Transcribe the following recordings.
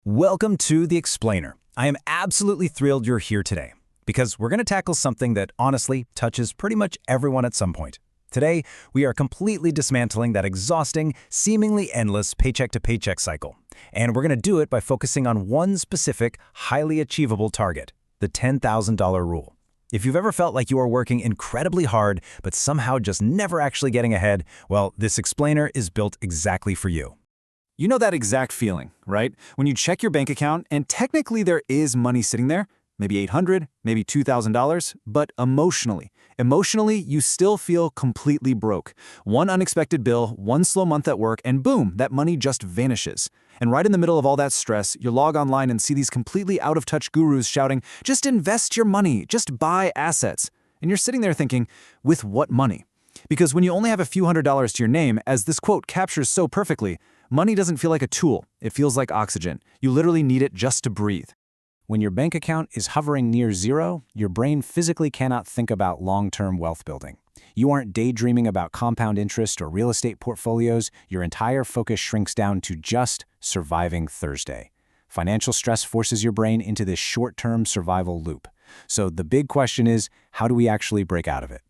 Welcome to The Explainer. I am absolutely thrilled you're here today because we're going to tackle something that honestly touches pretty much everyone at some point. Today, we are completely dismantling that exhausting, seemingly endless paycheck-to-paycheck cycle. And we're going to do it by focusing on one specific, highly achievable target, the $10,000 rule. If you've ever felt like you are working incredibly hard but somehow just never actually getting ahead, well, this explainer is built exactly for you. You know that exact feeling, right? When you check your bank account and technically there is money sitting there, maybe $800, maybe $2,000, but emotionally, you still feel completely broke. One unexpected bill, one slow month at work, and boom, that money just vanishes. And right in the middle of all that stress, you log online and see these completely out-of-touch gurus shouting, just invest your money, just buy assets. And you're sitting there thinking, with what money? Because when you only have a few $100s to your name, as this quote captures so perfectly, money doesn't feel like a tool, it feels like oxygen. You literally need it just to breathe. When your bank account is hovering near zero, your brain physically cannot think about long-term wealth building. You aren't daydreaming about compound interest or real estate portfolios, your entire focus shrinks down to just surviving Thursday. Financial stress forces your brain into this short-term survival loop. So the big question is, how do we actually break out of it?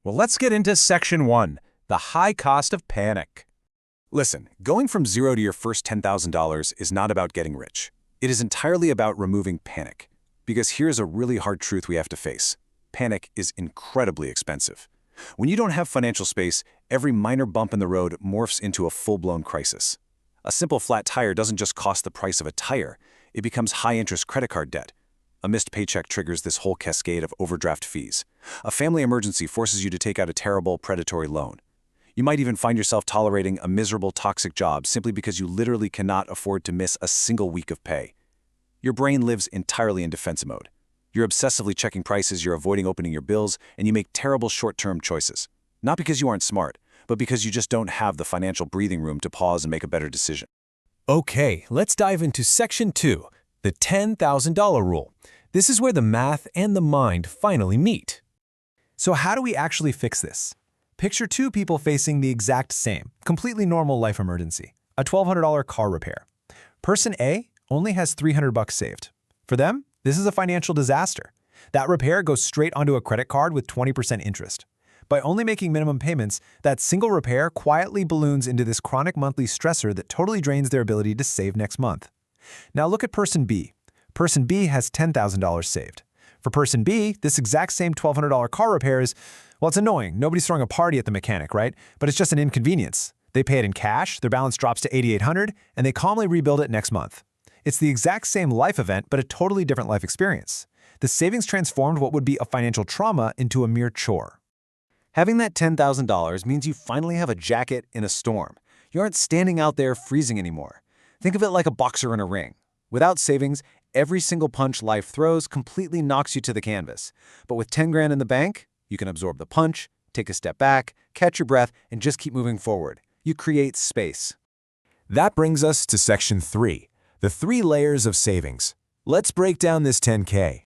Well, let's get into Section 1, the high cost of panic. Listen, going from zero to your first $10,000 is not about getting rich. It is entirely about removing panic. Because here's a really hard truth we have to face. Panic is incredibly expensive. When you don't have financial space, every minor bump in the road morphs into a full-blown crisis. A simple flat tire doesn't just cost the price of a tire, it becomes high-interest credit card debt. A missed paycheck triggers this whole cascade of overdraft fees. A family emergency forces you to take out a terrible, predatory loan. You might even find yourself tolerating a miserable, toxic job simply because you literally cannot afford to miss a single week of pay. Your brain lives entirely in defense mode. You're obsessively checking prices, you're avoiding opening your bills, and you make terrible short-term choices. Not because you aren't smart, but because you just don't have the financial breathing room to pause and make a better decision. Okay, let's dive into Section 2, the $10,000 rule. This is where the math and the mind finally meet. So how do we actually fix this? Picture two people facing the exact same, completely normal life emergency, a $1,200 car repair. Person A only has $300 saved. For them, this is a financial disaster. That repair goes straight onto a credit card with 20% interest. By only making minimum payments, that single repair quietly balloons into this chronic monthly stressor that totally drains their ability to save next month. Now look at Person B. Person B has $10,000 saved. For Person B, this exact same $1,200 car repair is, well, it's annoying. Nobody's throwing a party at the mechanic, right? But it's just an inconvenience. They pay it in cash, their balance drops to $8,800, and they calmly rebuild it next month. It's the exact same life event, but a totally different life experience. The savings transformed what would be a financial trauma into a mere chore. Having that $10,000 means you finally have a jacket in a storm. You aren't standing out there freezing anymore. Think of it like a boxer in a ring. Without savings, every single punch life throws completely knocks you to the canvas. But with 10 grand in the bank, you can absorb the punch, take a step back, catch your breath, and just keep moving forward. You create space. That brings us to Section 3, the 3 layers of savings. Let's break down this 10K.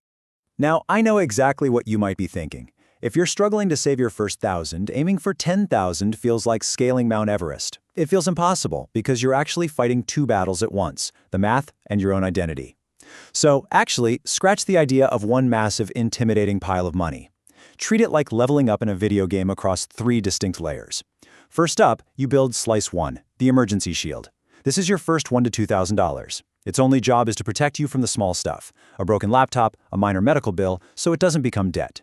Now, I know exactly what you might be thinking. If you're struggling to save your first 1,000, aiming for 10,000 feels like scaling Mount Everest. It feels impossible because you're actually fighting 2 battles at once, the math and your own identity. So actually, scratch the idea of one massive, intimidating pile of money. Treat it like leveling up in a video game across 3 distinct layers. First up, you build Slice 1, the emergency shield. This is your first $1,000 to $2,000. Its only job is to protect you from the small stuff, a broken laptop, a minor medical bill, so it doesn't become debt.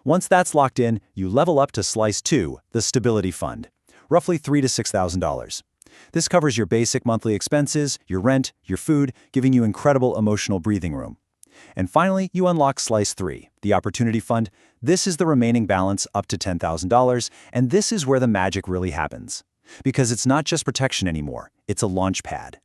Once that's locked in, you level up to Slice 2, the stability fund, roughly $3,000 to $6,000. This covers your basic monthly expenses, your rent, your food, giving you incredible emotional breathing room. And finally, you unlock Slice 3, the opportunity fund. This is the remaining balance up to $10,000, and this is where the magic really happens. Because it's not just protection anymore, it's a launch pad.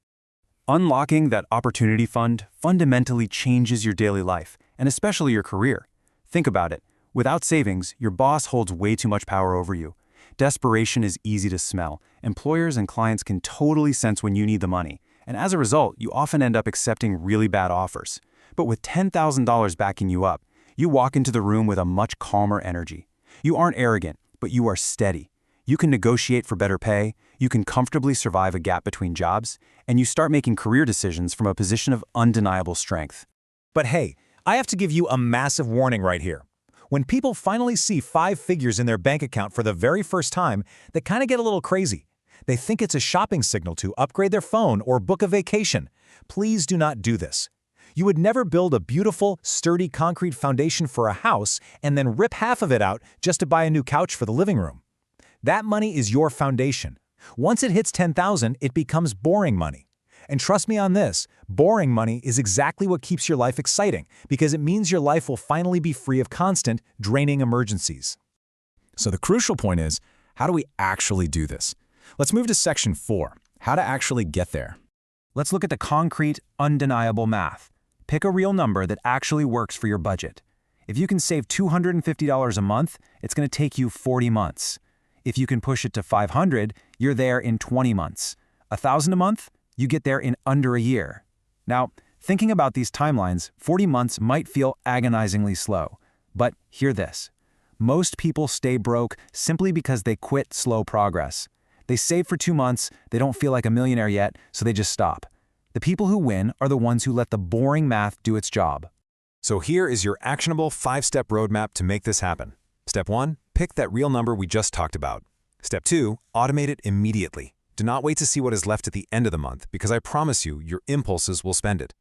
Unlocking that opportunity fund fundamentally changes your daily life, and especially your career. Think about it. Without savings, your boss holds way too much power over you. Desperation is easy to smell. Employers and clients can totally sense when you need the money, and as a result, you often end up accepting really bad offers. But with $10,000 backing you up, you walk into the room with a much calmer energy. You aren't arrogant, but you are steady. You can negotiate for better pay, You can comfortably survive a gap between jobs, and you start making career decisions from a position of undeniable strength. But hey, I have to give you a massive warning right here. When people finally see 5 figures in their bank account for the very first time, they kind of get a little crazy. They think it's a shopping signal to upgrade their phone or book a vacation. Please do not do this. You would never build a beautiful, sturdy concrete foundation for a house and then rip half of it out just to buy a new couch for the living room. That money is your foundation. Once it hits $10,000, it becomes boring money. And trust me on this, boring money is exactly what keeps your life exciting because it means your life will finally be free of constant, draining emergencies. So the crucial point is, how do we actually do this? Let's move to section 4, how to actually get there. Let's look at the concrete, undeniable math. Pick a real number that actually works for your budget. If you can save $250 a month, it's going to take you 40 months. If you can push it to $500, you're there in 20 months. $1,000 a month? You get there in under a year. Now, thinking about these timelines, 40 months might feel agonizingly slow. But hear this. Most people stay broke simply because they quit slow progress. They save for 2 months, they don't feel like a millionaire yet, so they just stop. The people who win are the ones who let the boring math do its job. So here is your actionable 5-step roadmap to make this happen. Step 1, pick that real number we just talked about. Step 2, automate it immediately. Do not wait to see what is left at the end of the month, because I promise you, your impulses will spend it.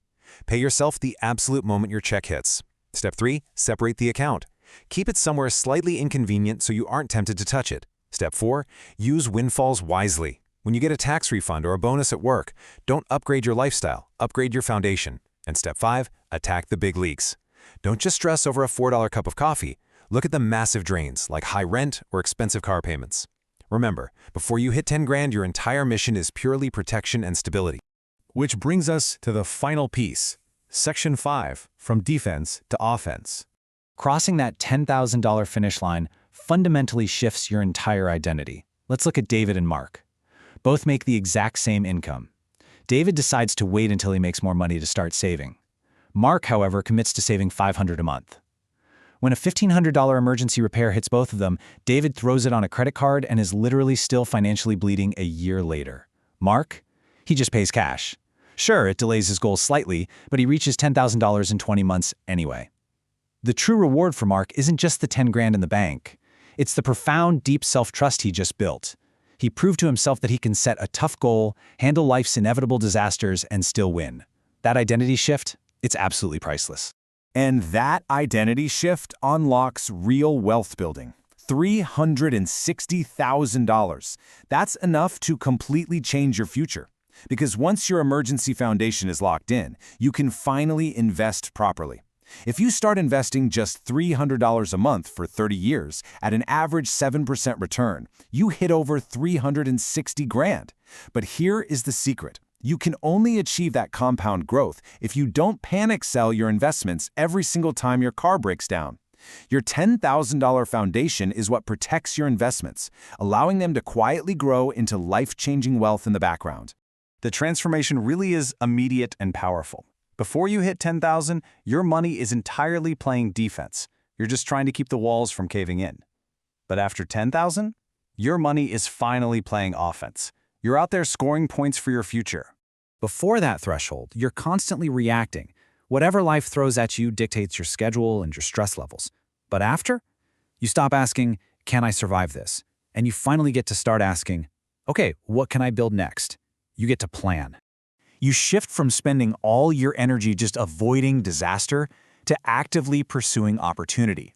Pay yourself the absolute moment your check hits. Step 3, separate the account. Keep it somewhere slightly inconvenient so you aren't tempted to touch it. Step 4, use windfalls wisely. When you get a tax refund or a bonus at work, don't upgrade your lifestyle, upgrade your foundation. And step 5, attack the big leaks. Don't just stress over a $4 cup of coffee. Look at the massive drains, like high rent or expensive car payments. Remember, before you hit 10 grand, your entire mission is purely protection and stability. Which brings us to the final piece, section 5, from defense to offense. Crossing that $10,000 finish line fundamentally shifts your entire identity. Let's look at David and Mark. Both make the exact same income. David decides to wait until he makes more money to start saving. Mark, however, commits to saving $500 a month. When a $1,500 emergency repair hits both of them, David throws it on a credit card and is literally still financially bleeding a year later. Mark? He just pays cash. Sure, it delays his goals slightly, but he reaches $10,000 in 20 months anyway. The true reward for Mark isn't just the 10 grand in the bank. It's the profound, deep self-trust he just built. He proved to himself that he can set a tough goal, handle life's inevitable disasters, and still win. That identity shift, it's absolutely priceless. And that identity shift unlocks real wealth building. $360,000. That's enough to completely change your future. Because once your emergency foundation is locked in, you can finally invest properly. If you start investing just $300 a month for 30 years at an average 7% return, you hit over 360 grand. But here is the secret. You can only achieve that compound growth if you don't panic sell your investments every single time your car breaks down. Your $10,000 foundation is what protects your investments, allowing them to quietly grow into life-changing wealth in the background. The transformation really is immediate and powerful. Before you hit $10,000, your money is entirely playing defense. You're just trying to keep the walls from caving in. But after $10,000, your money is finally playing offense. You're out there scoring points for your future. Before that threshold, you're constantly reacting. Whatever life throws at you dictates your schedule and your stress levels. But after, you stop asking, can I survive this? And you finally get to start asking, okay, what can I build next? You get to plan. You shift from spending all your energy just avoiding disaster to actively pursuing opportunity.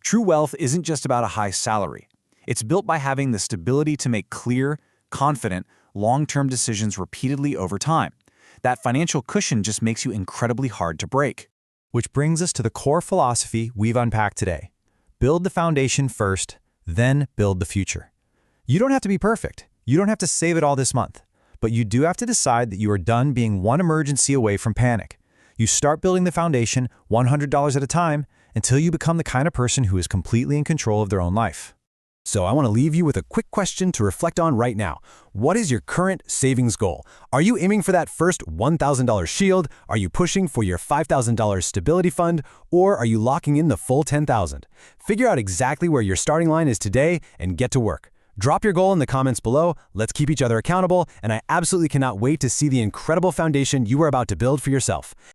True wealth isn't just about a high salary. It's built by having the stability to make clear, confident, long-term decisions repeatedly over time. That financial cushion just makes you incredibly hard to break. Which brings us to the core philosophy we've unpacked today. Build the foundation first, then build the future. You don't have to be perfect. You don't have to save it all this month. But you do have to decide that you are done being one emergency away from panic. You start building the foundation $100 at a time until you become the kind of person who is completely in control of their own life. So I want to leave you with a quick question to reflect on right now. What is your current savings goal? Are you aiming for that first $1,000 shield? Are you pushing for your $5,000 stability fund? Or are you locking in the full $10,000? Figure out exactly where your starting line is today and get to work. Drop your goal in the comments below, let's keep each other accountable, and I absolutely cannot wait to see the incredible foundation you are about to build for yourself.